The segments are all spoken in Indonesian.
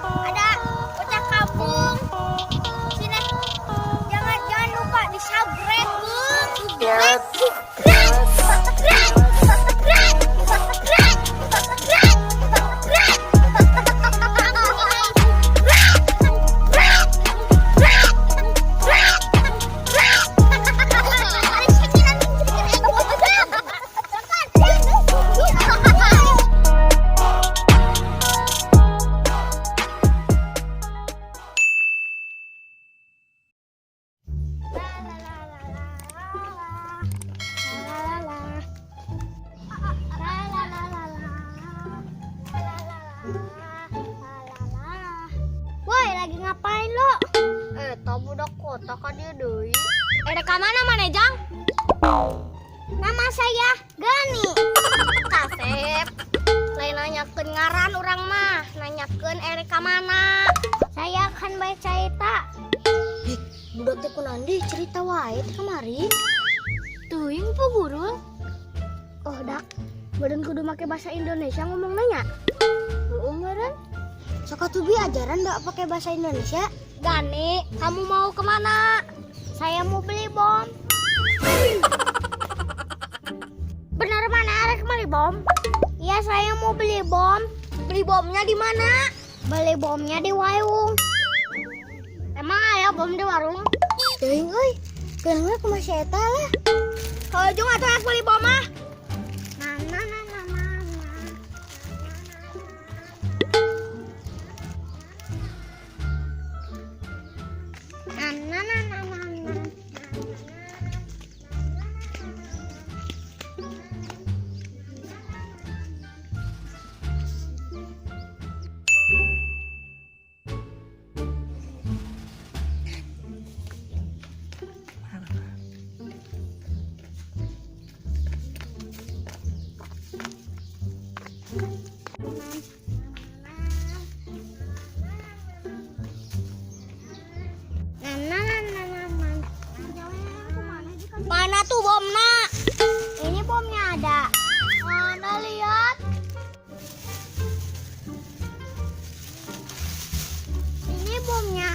Ada bocah kampung. Sini. Jangan lupa di-subscribe, Bung. Subscribe. Woi, lagi ngapain lo? Tahu budak kota kan dia deui. Reka mana Manejang? Nama saya Gani. Kasep. Lain nanyakeun ngaran urang mah, nanyakeun Ereka mana. Saya akan baca cerita. Budak teh kunandi cerita wae teh kamari. Tuing po guru. Oh dak, badan kudu make bahasa Indonesia ngomong nanya. Heueuh meureun. Sakatubi ajaran ndak pakai bahasa Indonesia. Gani, kamu mau kemana? Saya mau beli bom. Benar mana Arek beli bom? Iya, saya mau beli bom. Beli bomnya di mana? Beli bomnya di warung. Emang ada bom di warung? Teuing euy. Keun we kumaha si eta lah. Heuh, atuh Arek beli bom mah. Mana tuh bomna? Ini bomnya ada. Mana lihat? Ini bomnya.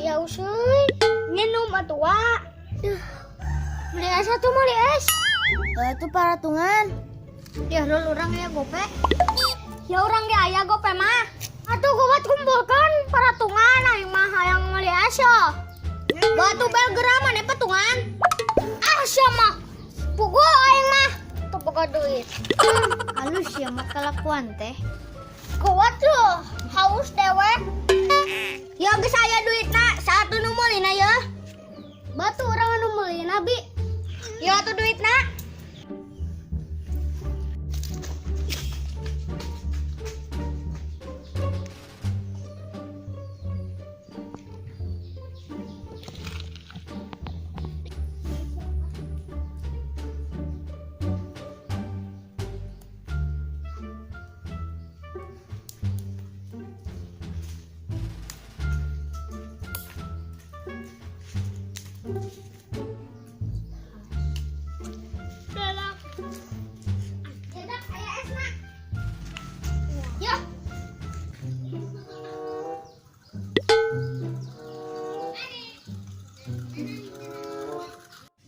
Ya useuy. Minum atua. Beli es satu mau beli es. Itu paratungan. Ya dulu orang ya gope. Ya orang ge aya gope mah. Atuh gowat kumpulkan paratungan aing mah hayang meuli es ya. Batu bel geram mana patungan? Asa mah. Pukul aing mah. Tuh boga duit. Halus ya mah kelakuan teh. Kuat loh. Haus dewek. Ya geus aya duitna, satu nu meulina ya. Batu orang anu meuli nabi. Ya atuh duitna.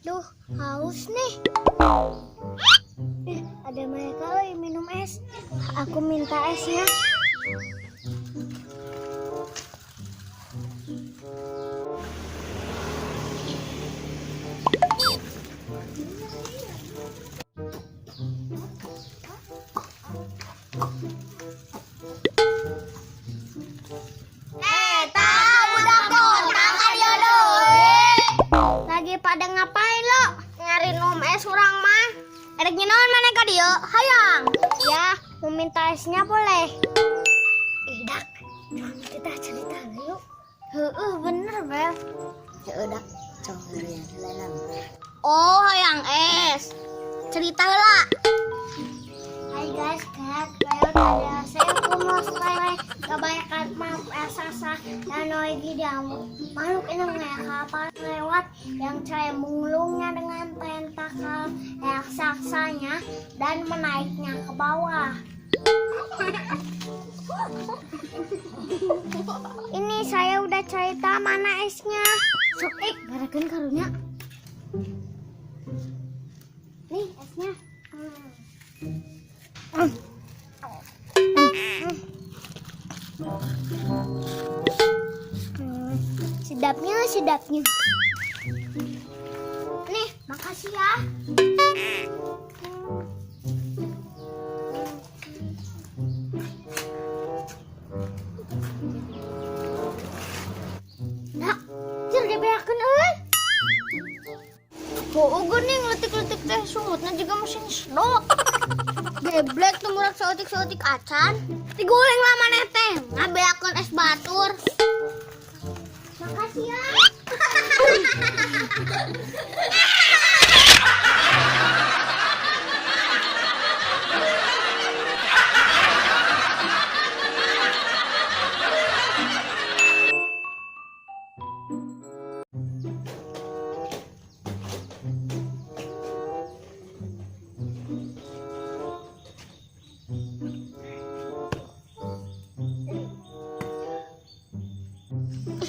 Duh, haus nih. Ada mereka yang minum es. Aku minta esnya. Pada ngapain lo? Nyari minum es urang mah. Erek nyenaon mana ka dieu? Hayang. Ya, mau minta esnya boleh. Dak, kita cerita yuk. Heeh, bener, Bel. Ya udah, cong ngerian lenan. Oh, hayang es. cerita lah. Hai guys, saya kumos lele kebanyakan maaf sasa dan lagi dia makhluk ini kapal lewat yang saya mulungnya dengan tentakel raksasanya dan menaiknya ke bawah. Ini saya udah cerita, mana esnya? Sok garakan karunya. Nih esnya. Sedapnya. Nih, makasih ya. Nak, cir dibeakeun euy. Ugun nih ngeletik-letik teh sungutna juga mesin sedot. Geblek tuh murak seotik-seotik acan. Diguleng lah maneh teh, ngabeakeun es batur. Makasih ya.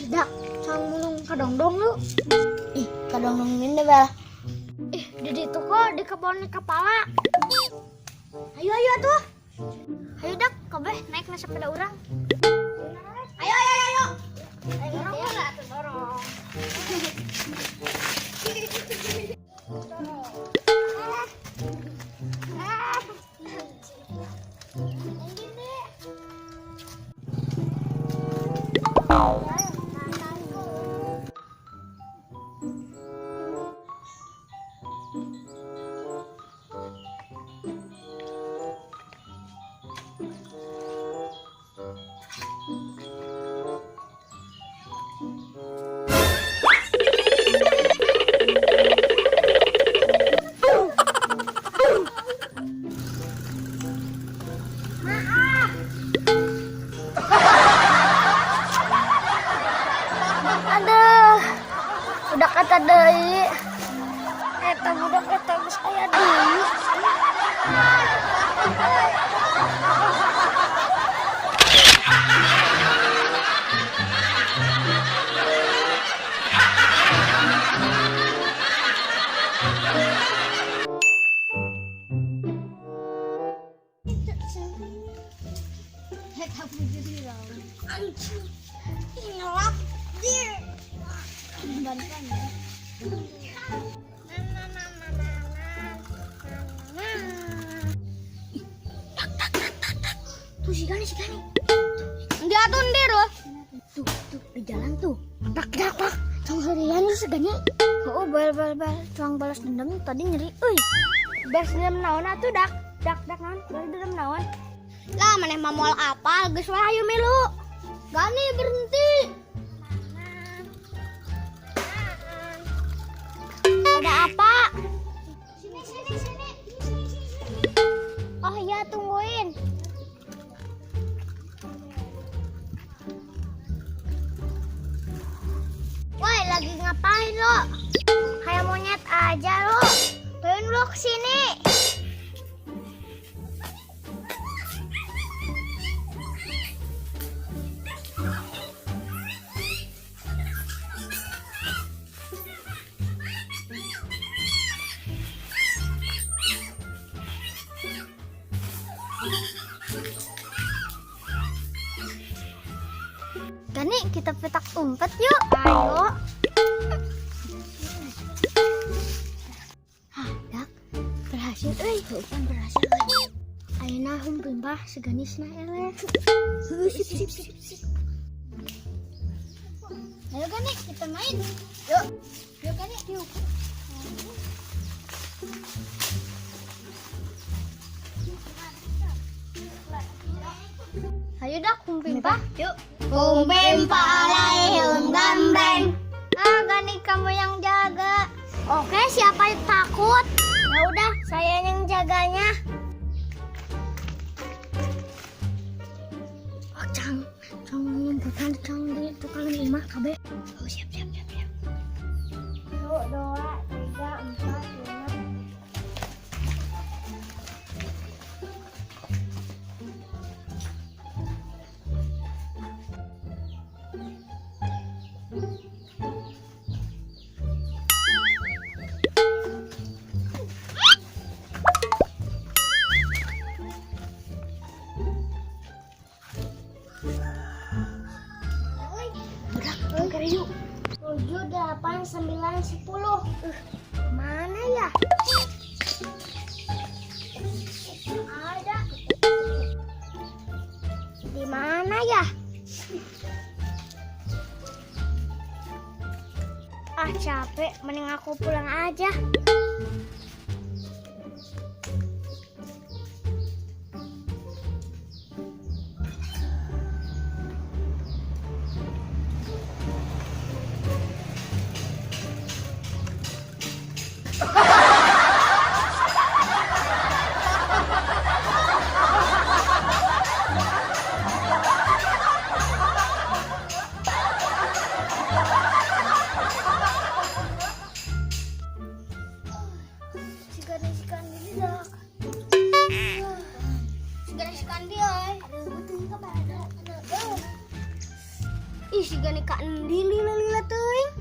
Dak, sang mulung kadongdong lu. Ih, kadongdongin deh bel. Di ditu kok di kebon kepala. Ayo tuh. Ayo dak, kabeh naik na sepeda urang. Ayo. Dorong lah tuh dorong. Aduh, udah kata deui. Eta budak eta geus aya deui. Eta bujur raun. Anjing. Ngelap dia. Bantuan ya. Tuh si Gani. Dia tuh ndir loh. Tuh di jalan tuh. Dak. Cong harian lu segani. Oh bal. Cong balas dendam tadi nyeri. Balas dendam naon atuh dak naon. Balas dendam naon. Lah maneh mah moal apal geus wae hayu milu. Gani berhenti. Ada apa? Sini. Oh iya, tungguin. Woi, lagi ngapain lo? Kayak monyet aja lo. Turun lo kesini. Gani, kita petak umpet yuk. Ayo. Dak, berhasil bukan berhasil. Ayeuna humpimpah seganisna eleh. Sip. Ayo Gani, kita main. Yuk Gani, yuk. Ayo dak, humpimpah. Yuk. Kumpimpah alaihim gambreng. Gani kamu yang jaga. Oke, siapa yang takut? Ya udah, saya jaganya. Oh, cang nyemputan cang di tukang imah kabeh. Oh, siap. 1, 2, 3, 4, 5. Udah, kare yuk. 7, 8, 9, 10. Mana ya? Ada. Di mana ya? Ah, capek, mending aku pulang aja. Sikan dili dah. Sikan dia. Ada betul ke pada. Ih, si gani Kak Endi lila teuing.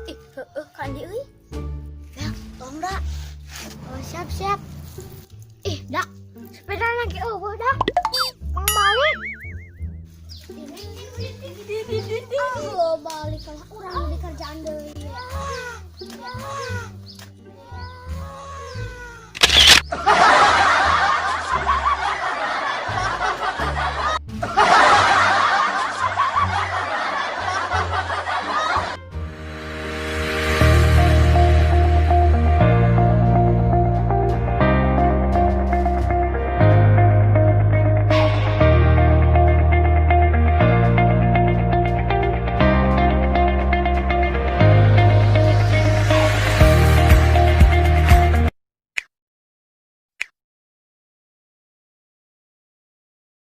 Ih, Kak Endi euy. Ya, tong dak. Oh, siap. Ih, dak. Sepeda lagi eueuh dak. Mang balik. Oh, balik lah.